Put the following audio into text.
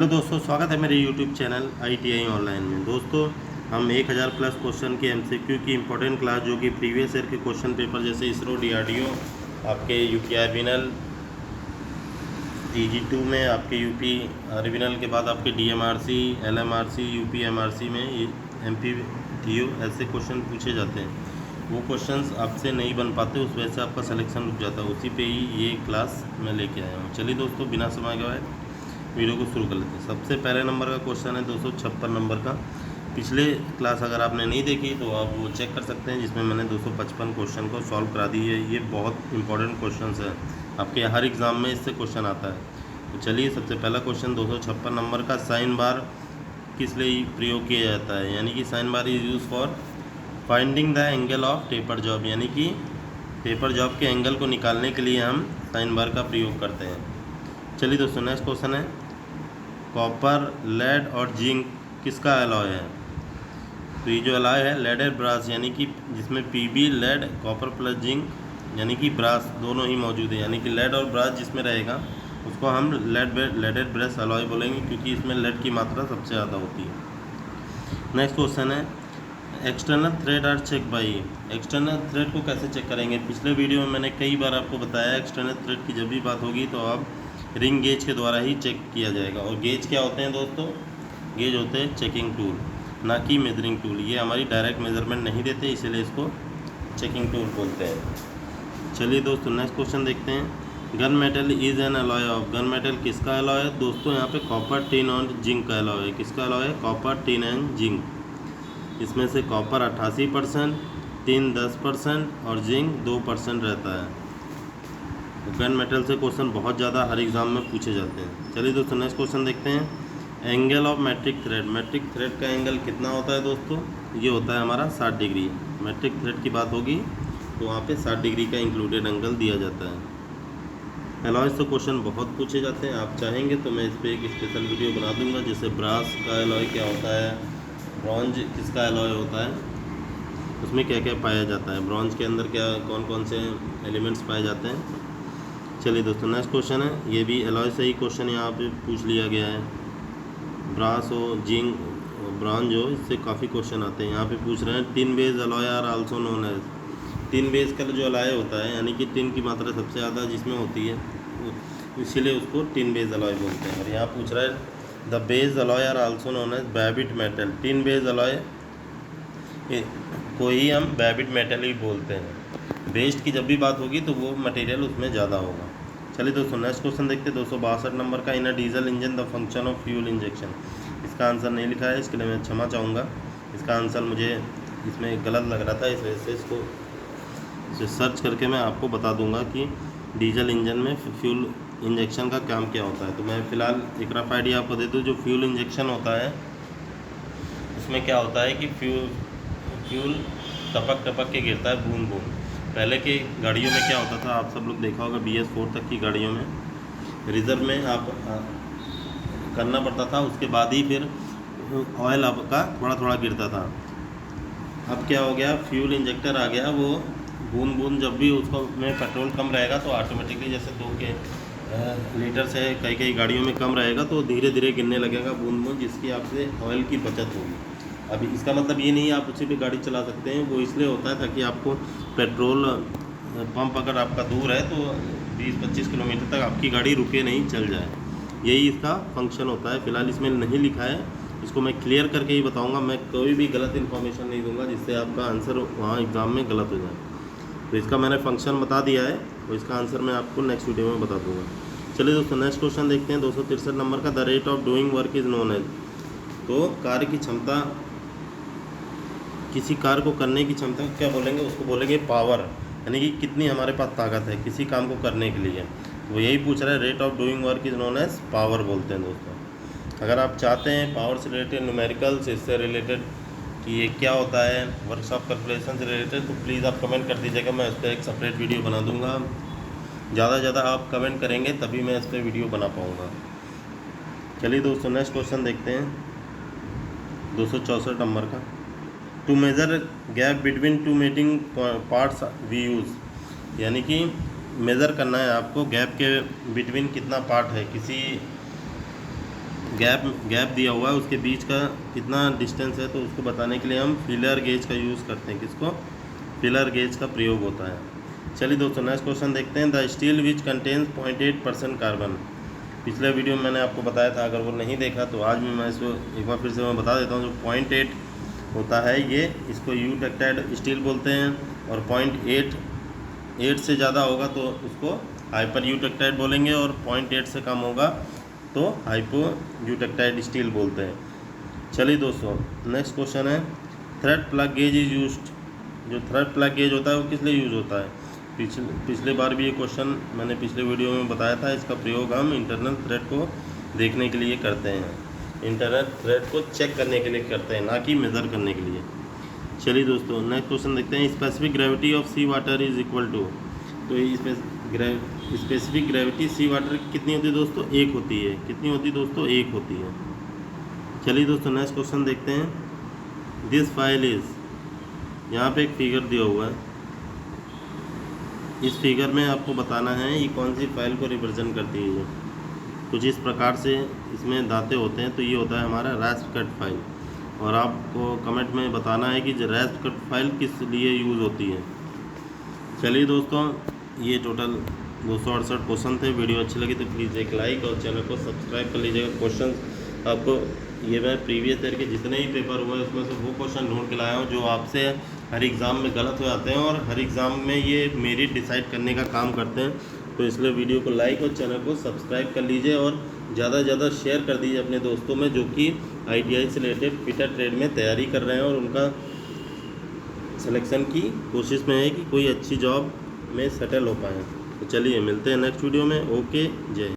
Hello दोस्तों, स्वागत है मेरे YouTube चैनल ITI ऑनलाइन में। दोस्तों, हम 1000 प्लस क्वेश्चन के MCQ की इम्पोर्टेंट क्लास जो कि प्रीवियस ईयर के क्वेश्चन पेपर जैसे इसरो DRDO, आपके UPI रिविनल, TG2 में आपके UP रिविनल के बाद आपके DMRC, LMRC, UP MRC में MP TO ऐसे क्वेश्चन पूछे जाते हैं। वो क्वेश्चंस आपसे नहीं बन पाते, उस वजह से आपका सिलेक्शन रुक जाता है। उसी पे ही ये क्लास मैं लेके आया हूँ। चलिए दोस्तों, बिना समय गवाए वीडियो को शुरू कर लेते हैं। सबसे पहले नंबर का क्वेश्चन है 256 नंबर का। पिछले क्लास अगर आपने नहीं देखी तो आप वो चेक कर सकते हैं, जिसमें मैंने 255 क्वेश्चन को सॉल्व करा दी है। ये बहुत इंपॉर्टेंट क्वेश्चन है, आपके हर एग्ज़ाम में इससे क्वेश्चन आता है। तो चलिए, सबसे पहला क्वेश्चन 256 नंबर का, साइन बार किस लिए प्रयोग किया जाता है? यानी कि sine bar is use for finding the angle of taper job, यानी कि टेपर जॉब के एंगल को निकालने के लिए हम साइन बार का प्रयोग करते हैं। चलिए दोस्तों, नेक्स्ट क्वेश्चन है, कॉपर, लेड और जिंक किसका अलॉय है? तो ये जो अलॉय है लेडेड ब्रास, यानी कि जिसमें PB, lead, copper plus zinc यानी कि ब्रास दोनों ही मौजूद है। यानी कि लेड और ब्रास जिसमें रहेगा उसको हम लेडेड ब्रास अलॉय बोलेंगे, क्योंकि इसमें लेड की मात्रा सबसे ज़्यादा होती है। नेक्स्ट क्वेश्चन है, external thread are check by. External thread को कैसे चेक करेंगे? पिछले वीडियो में मैंने कई बार आपको बताया, एक्सटर्नल थ्रेड की जब भी बात होगी तो आप रिंग गेज के द्वारा ही चेक किया जाएगा। और गेज क्या होते हैं दोस्तों? गेज होते हैं चेकिंग टूल, ना कि मेजरिंग टूल। ये हमारी डायरेक्ट मेजरमेंट नहीं देते, इसीलिए इसको चेकिंग टूल बोलते हैं। चलिए दोस्तों, नेक्स्ट क्वेश्चन देखते हैं, gun metal is an alloy of. Gun metal किसका अलॉय है? दोस्तों, यहाँ पे कॉपर, टिन और जिंक का अलॉय है। किसका अलॉय है? Copper, tin and zinc. इसमें से कॉपर 88%, टिन 10% और जिंक 2% रहता है। गन मेटल से क्वेश्चन बहुत ज़्यादा हर एग्ज़ाम में पूछे जाते हैं। चलिए दोस्तों, नेक्स्ट क्वेश्चन देखते हैं, angle of metric thread. Metric thread का एंगल कितना होता है दोस्तों? ये होता है हमारा 60 डिग्री। मैट्रिक थ्रेड की बात होगी तो वहाँ पे 60 डिग्री का इंक्लूडेड एंगल दिया जाता है। एलॉय से क्वेश्चन बहुत पूछे जाते हैं। आप चाहेंगे तो मैं इस पर एक स्पेशल वीडियो बना दूंगा, जैसे ब्रास का एलॉय क्या होता है, ब्रॉन्ज किसका एलॉय होता है, उसमें क्या क्या पाया जाता है, ब्रॉन्ज के अंदर क्या कौन कौन से एलिमेंट्स पाए जाते हैं। चलिए दोस्तों, नेक्स्ट क्वेश्चन है, ये भी एलॉय से ही क्वेश्चन यहाँ पे पूछ लिया गया है। ब्रास हो, जिंक, ब्रॉन्ज हो, इससे काफ़ी क्वेश्चन आते हैं। यहाँ पे पूछ रहे हैं, tin base alloy are also known as. Tin base का जो अलॉय होता है, यानी कि टिन की मात्रा सबसे ज़्यादा जिसमें होती है, इसीलिए उसको टिन बेस अलॉय बोलते हैं। और यहाँ पूछ रहा है, the base alloy are also known as Babbitt metal. Tin base alloy को ही हम बैबिट मेटल ही बोलते हैं। बेस्ड की जब भी बात होगी तो वो मटेरियल उसमें ज़्यादा होगा। चलिए दोस्तों, नेक्स्ट क्वेश्चन देखते हैं 262 नंबर का, in a diesel engine the function of fuel injection. इसका आंसर नहीं लिखा है, इसके लिए मैं क्षमा चाहूँगा। इसका आंसर मुझे इसमें गलत लग रहा था, इस वजह से इसे सर्च करके मैं आपको बता दूंगा कि डीजल इंजन में फ्यूल इंजेक्शन का काम क्या होता है। तो मैं फ़िलहाल एक रफ आइडिया आपको दे दूँ। जो फ्यूल इंजेक्शन होता है उसमें क्या होता है कि फ्यूल टपक टपक के गिरता है, बूंद बूंद। पहले की गाड़ियों में क्या होता था, आप सब लोग देखा होगा, BS4 तक की गाड़ियों में रिज़र्व में आप करना पड़ता था, उसके बाद ही फिर ऑयल आपका थोड़ा थोड़ा गिरता था। अब क्या हो गया, फ्यूल इंजेक्टर आ गया, वो बूंद बूंद जब भी उसको में पेट्रोल कम रहेगा तो ऑटोमेटिकली, जैसे 2 के लीटर से कई कई गाड़ियों में कम रहेगा तो धीरे धीरे गिरने लगेगा बूंद बूंद, जिसकी आपसे ऑयल की बचत होगी। अभी इसका मतलब ये नहीं है आप उसी पे गाड़ी चला सकते हैं, वो इसलिए होता है ताकि आपको पेट्रोल पंप अगर आपका दूर है तो 20-25 किलोमीटर तक आपकी गाड़ी रुके नहीं, चल जाए। यही इसका फंक्शन होता है। फ़िलहाल इसमें नहीं लिखा है, इसको मैं क्लियर करके ही बताऊंगा। मैं कोई भी गलत इन्फॉर्मेशन नहीं दूंगा जिससे आपका आंसर वहाँ एग्ज़ाम में गलत हो जाए। तो इसका मैंने फंक्शन बता दिया है, तो इसका आंसर मैं आपको नेक्स्ट वीडियो में बता दूँगा। चलिए दोस्तों, नेक्स्ट क्वेश्चन देखते हैं 263 नंबर का, the rate of doing work is known as. तो कार्य की क्षमता, किसी कार्य को करने की क्षमता क्या बोलेंगे? उसको बोलेंगे पावर, यानी कि कितनी हमारे पास ताकत है किसी काम को करने के लिए। वो यही पूछ रहा है, rate of doing work is known as power बोलते हैं दोस्तों। अगर आप चाहते हैं पावर से रिलेटेड न्यूमेरिकल्स, इससे रिलेटेड कि ये क्या होता है, वर्कशॉप कैलकुलेशन से रिलेटेड, तो प्लीज़ आप कमेंट कर दीजिएगा, मैं उस पर एक सेपरेट वीडियो बना दूँगा। ज़्यादा से ज़्यादा आप कमेंट करेंगे तभी मैं इस पर वीडियो बना पाऊँगा। चलिए दोस्तों, नेक्स्ट क्वेश्चन देखते हैं 264 नंबर का, to measure gap between two mating parts we use. यानी कि मेज़र करना है आपको गैप के बिटवीन कितना पार्ट है किसी गैप दिया हुआ है उसके बीच का कितना डिस्टेंस है, तो उसको बताने के लिए हम फीलर गेज का यूज़ करते हैं। किसको? फीलर गेज का प्रयोग होता है। चलिए दोस्तों नेक्स्ट क्वेश्चन देखते हैं। The steel which contains 0.8% carbon. पिछले वीडियो में मैंने आपको बताया था, अगर वो नहीं देखा तो आज भी मैं इसको एक बार फिर से मैं बता देता हूँ। जो 0.8 होता है ये, इसको यूटेक्टाइड स्टील बोलते हैं, और 0.8 से ज़्यादा होगा तो उसको हाइपर यूटेक्टाइड बोलेंगे, और 0.8 से कम होगा तो हाइपो यूटेक्टाइड स्टील बोलते हैं। चलिए दोस्तों नेक्स्ट क्वेश्चन है, thread plug gauge is used. जो थ्रेड प्लग गेज होता है वो किस लिए यूज़ होता है? पिछले बार भी ये क्वेश्चन मैंने पिछले वीडियो में बताया था। इसका प्रयोग हम इंटरनल थ्रेड को देखने के लिए करते हैं, इंटरनल थ्रेड को चेक करने के लिए करते हैं, ना कि मेज़र करने के लिए। चलिए दोस्तों नेक्स्ट क्वेश्चन देखते हैं। Specific gravity of sea water is equal to. तो स्पेसिफिक ग्रेविटी सी वाटर की कितनी होती है दोस्तों? 1 होती है। कितनी होती है दोस्तों? 1 होती है। चलिए दोस्तों नेक्स्ट क्वेश्चन देखते हैं। दिस फाइल इज़, यहाँ पे एक फिगर दिया हुआ है। इस फिगर में आपको बताना है ये कौन सी फाइल को रिप्रेजेंट करती है। कुछ इस प्रकार से इसमें दांते होते हैं, तो ये होता है हमारा रैस्प कट फाइल, और आपको कमेंट में बताना है कि रैस्प कट फाइल किस लिए यूज़ होती है। चलिए दोस्तों ये टोटल 268 क्वेश्चन थे। वीडियो अच्छी लगी तो प्लीज़ एक लाइक और चैनल को सब्सक्राइब कर लीजिएगा। क्वेश्चन आपको ये मैं प्रीवियस ईयर के जितने ही पेपर हुए उसमें से वो क्वेश्चन ढूंढ के लाया हूँ जो आपसे हर एग्ज़ाम में गलत हो जाते हैं, और हर एग्ज़ाम में ये मेरिट डिसाइड करने का काम करते हैं। तो इसलिए वीडियो को लाइक और चैनल को सब्सक्राइब कर लीजिए, और ज़्यादा से ज़्यादा शेयर कर दीजिए अपने दोस्तों में जो कि ITI से रिलेटेड फिटर ट्रेड में तैयारी कर रहे हैं और उनका सिलेक्शन की कोशिश में है कि कोई अच्छी जॉब में सेटल हो पाए। तो चलिए मिलते हैं नेक्स्ट वीडियो में। ओके, जय।